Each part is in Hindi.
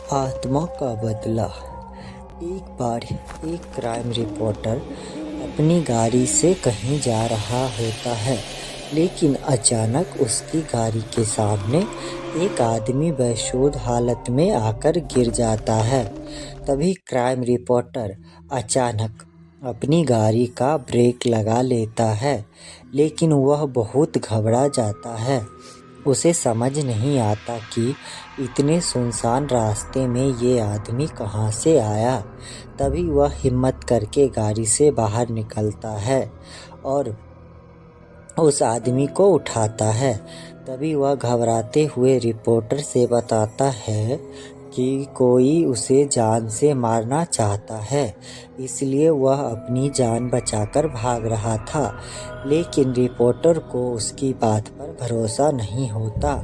आत्मा का बदला। एक बार एक क्राइम रिपोर्टर अपनी गाड़ी से कहीं जा रहा होता है, लेकिन अचानक उसकी गाड़ी के सामने एक आदमी बेशुद्ध हालत में आकर गिर जाता है। तभी क्राइम रिपोर्टर अचानक अपनी गाड़ी का ब्रेक लगा लेता है, लेकिन वह बहुत घबरा जाता है। उसे समझ नहीं आता कि इतने सुनसान रास्ते में ये आदमी कहाँ से आया। तभी वह हिम्मत करके गाड़ी से बाहर निकलता है और उस आदमी को उठाता है। तभी वह घबराते हुए रिपोर्टर से बताता है कि कोई उसे जान से मारना चाहता है, इसलिए वह अपनी जान बचाकर भाग रहा था। लेकिन रिपोर्टर को उसकी बात पर भरोसा नहीं होता।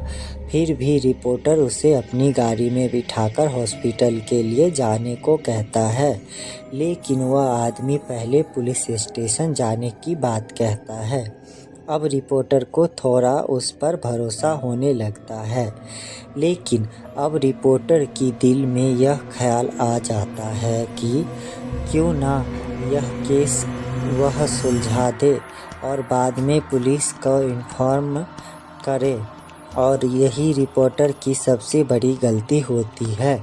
फिर भी रिपोर्टर उसे अपनी गाड़ी में बिठाकर हॉस्पिटल के लिए जाने को कहता है, लेकिन वह आदमी पहले पुलिस स्टेशन जाने की बात कहता है। अब रिपोर्टर को थोड़ा उस पर भरोसा होने लगता है, लेकिन अब रिपोर्टर की दिल में यह ख्याल आ जाता है कि क्यों ना यह केस वह सुलझा दे और बाद में पुलिस को इन्फॉर्म करे। और यही रिपोर्टर की सबसे बड़ी गलती होती है,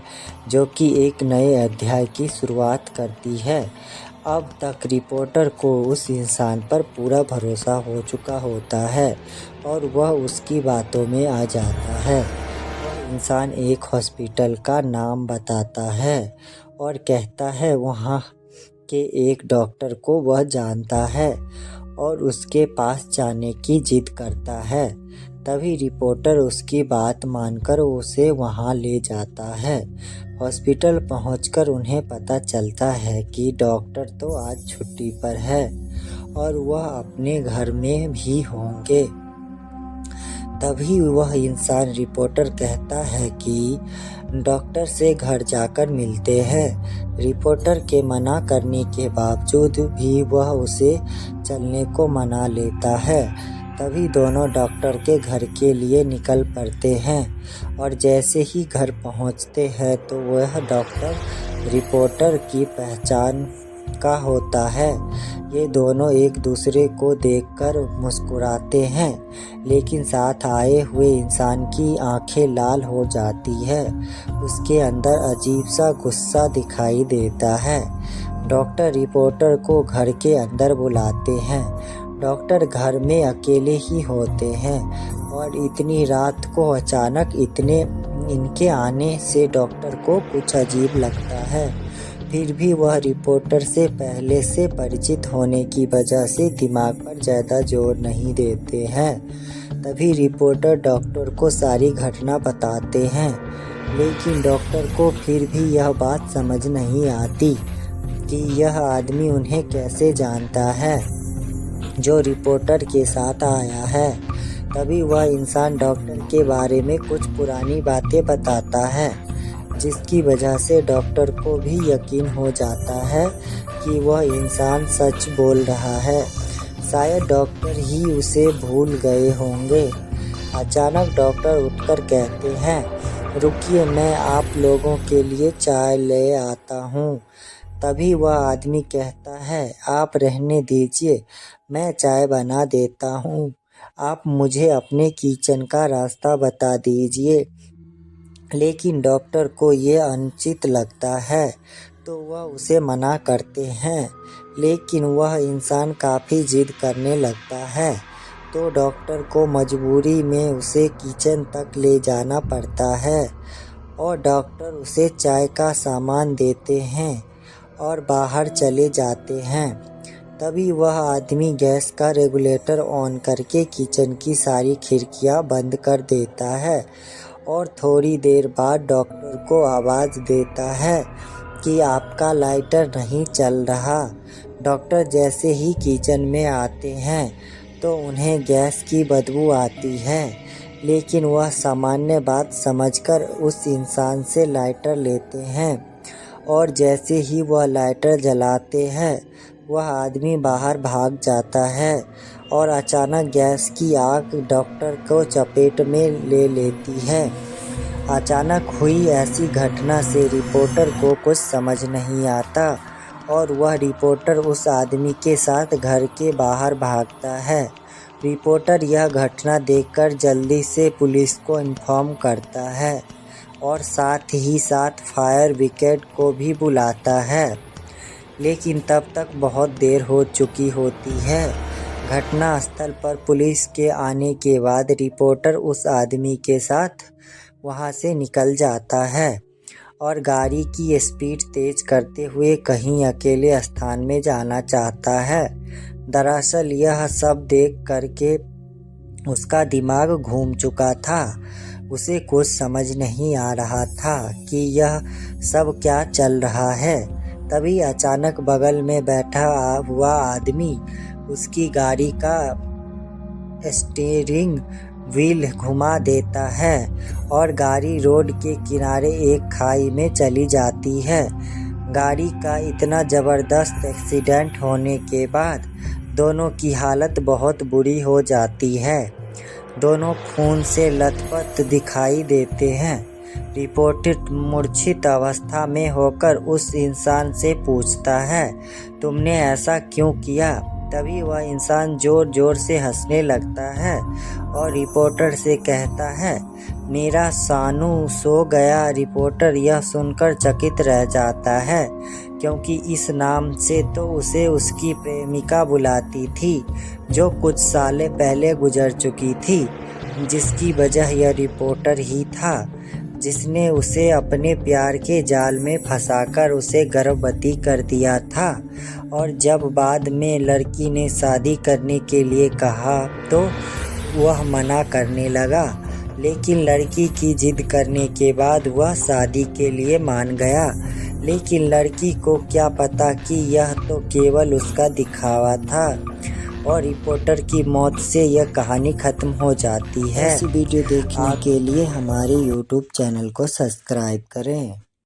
जो कि एक नए अध्याय की शुरुआत करती है। अब तक रिपोर्टर को उस इंसान पर पूरा भरोसा हो चुका होता है और वह उसकी बातों में आ जाता है। वह इंसान एक हॉस्पिटल का नाम बताता है और कहता है वहाँ के एक डॉक्टर को वह जानता है और उसके पास जाने की जिद करता है। तभी रिपोर्टर उसकी बात मानकर उसे वहाँ ले जाता है। हॉस्पिटल पहुंचकर उन्हें पता चलता है कि डॉक्टर तो आज छुट्टी पर है और वह अपने घर में भी होंगे। तभी वह इंसान रिपोर्टर कहता है कि डॉक्टर से घर जाकर मिलते हैं। रिपोर्टर के मना करने के बावजूद भी वह उसे चलने को मना लेता है। तभी दोनों डॉक्टर के घर के लिए निकल पड़ते हैं और जैसे ही घर पहुंचते हैं तो वह डॉक्टर रिपोर्टर की पहचान का होता है। ये दोनों एक दूसरे को देखकर मुस्कुराते हैं, लेकिन साथ आए हुए इंसान की आंखें लाल हो जाती है। उसके अंदर अजीब सा गुस्सा दिखाई देता है। डॉक्टर रिपोर्टर को घर के अंदर बुलाते हैं। डॉक्टर घर में अकेले ही होते हैं और इतनी रात को अचानक इनके आने से डॉक्टर को कुछ अजीब लगता है। फिर भी वह रिपोर्टर से पहले से परिचित होने की वजह से दिमाग पर ज़्यादा जोर नहीं देते हैं। तभी रिपोर्टर डॉक्टर को सारी घटना बताते हैं, लेकिन डॉक्टर को फिर भी यह बात समझ नहीं आती कि यह आदमी उन्हें कैसे जानता है जो रिपोर्टर के साथ आया है। तभी वह इंसान डॉक्टर के बारे में कुछ पुरानी बातें बताता है, जिसकी वजह से डॉक्टर को भी यकीन हो जाता है कि वह इंसान सच बोल रहा है। शायद डॉक्टर ही उसे भूल गए होंगे। अचानक डॉक्टर उठकर कहते हैं, रुकिए, मैं आप लोगों के लिए चाय ले आता हूँ। तभी वह आदमी कहता है, आप रहने दीजिए, मैं चाय बना देता हूँ। आप मुझे अपने किचन का रास्ता बता दीजिए। लेकिन डॉक्टर को ये अनुचित लगता है, तो वह उसे मना करते हैं, लेकिन वह इंसान काफ़ी जिद करने लगता है, तो डॉक्टर को मजबूरी में उसे किचन तक ले जाना पड़ता है और डॉक्टर उसे चाय का सामान देते हैं और बाहर चले जाते हैं। तभी वह आदमी गैस का रेगुलेटर ऑन करके किचन की सारी खिड़कियां बंद कर देता है और थोड़ी देर बाद डॉक्टर को आवाज़ देता है कि आपका लाइटर नहीं चल रहा। डॉक्टर जैसे ही किचन में आते हैं तो उन्हें गैस की बदबू आती है, लेकिन वह सामान्य बात समझकर उस इंसान से लाइटर लेते हैं और जैसे ही वह लाइटर जलाते हैं वह आदमी बाहर भाग जाता है और अचानक गैस की आग डॉक्टर को चपेट में ले लेती है अचानक हुई ऐसी घटना से रिपोर्टर को कुछ समझ नहीं आता और वह रिपोर्टर उस आदमी के साथ घर के बाहर भागता है। रिपोर्टर यह घटना देखकर जल्दी से पुलिस को इन्फॉर्म करता है और साथ ही साथ फायर ब्रिगेड को भी बुलाता है, लेकिन तब तक बहुत देर हो चुकी होती है। घटना स्थल पर पुलिस के आने के बाद रिपोर्टर उस आदमी के साथ वहां से निकल जाता है और गाड़ी की स्पीड तेज करते हुए कहीं अकेले स्थान में जाना चाहता है। दरअसल यह सब देख करके उसका दिमाग घूम चुका था। उसे कुछ समझ नहीं आ रहा था कि यह सब क्या चल रहा है। तभी अचानक बगल में बैठा हुआ आदमी उसकी गाड़ी का स्टीयरिंग व्हील घुमा देता है और गाड़ी रोड के किनारे एक खाई में चली जाती है। गाड़ी का इतना ज़बरदस्त एक्सीडेंट होने के बाद दोनों की हालत बहुत बुरी हो जाती है। दोनों खून से लथपथ दिखाई देते हैं। रिपोर्टर मूर्छित अवस्था में होकर उस इंसान से पूछता है, तुमने ऐसा क्यों किया? तभी वह इंसान जोर जोर से हंसने लगता है और रिपोर्टर से कहता है, मेरा सानू सो गया। रिपोर्टर यह सुनकर चकित रह जाता है, क्योंकि इस नाम से तो उसे उसकी प्रेमिका बुलाती थी, जो कुछ साल पहले गुजर चुकी थी, जिसकी वजह यह रिपोर्टर ही था, जिसने उसे अपने प्यार के जाल में फंसाकर उसे गर्भवती कर दिया था। और जब बाद में लड़की ने शादी करने के लिए कहा तो वह मना करने लगा, लेकिन लड़की की जिद करने के बाद वह शादी के लिए मान गया। लेकिन लड़की को क्या पता कि यह तो केवल उसका दिखावा था और रिपोर्टर की मौत से यह कहानी खत्म हो जाती है। ऐसी वीडियो देखने के लिए हमारे YouTube चैनल को सब्सक्राइब करें।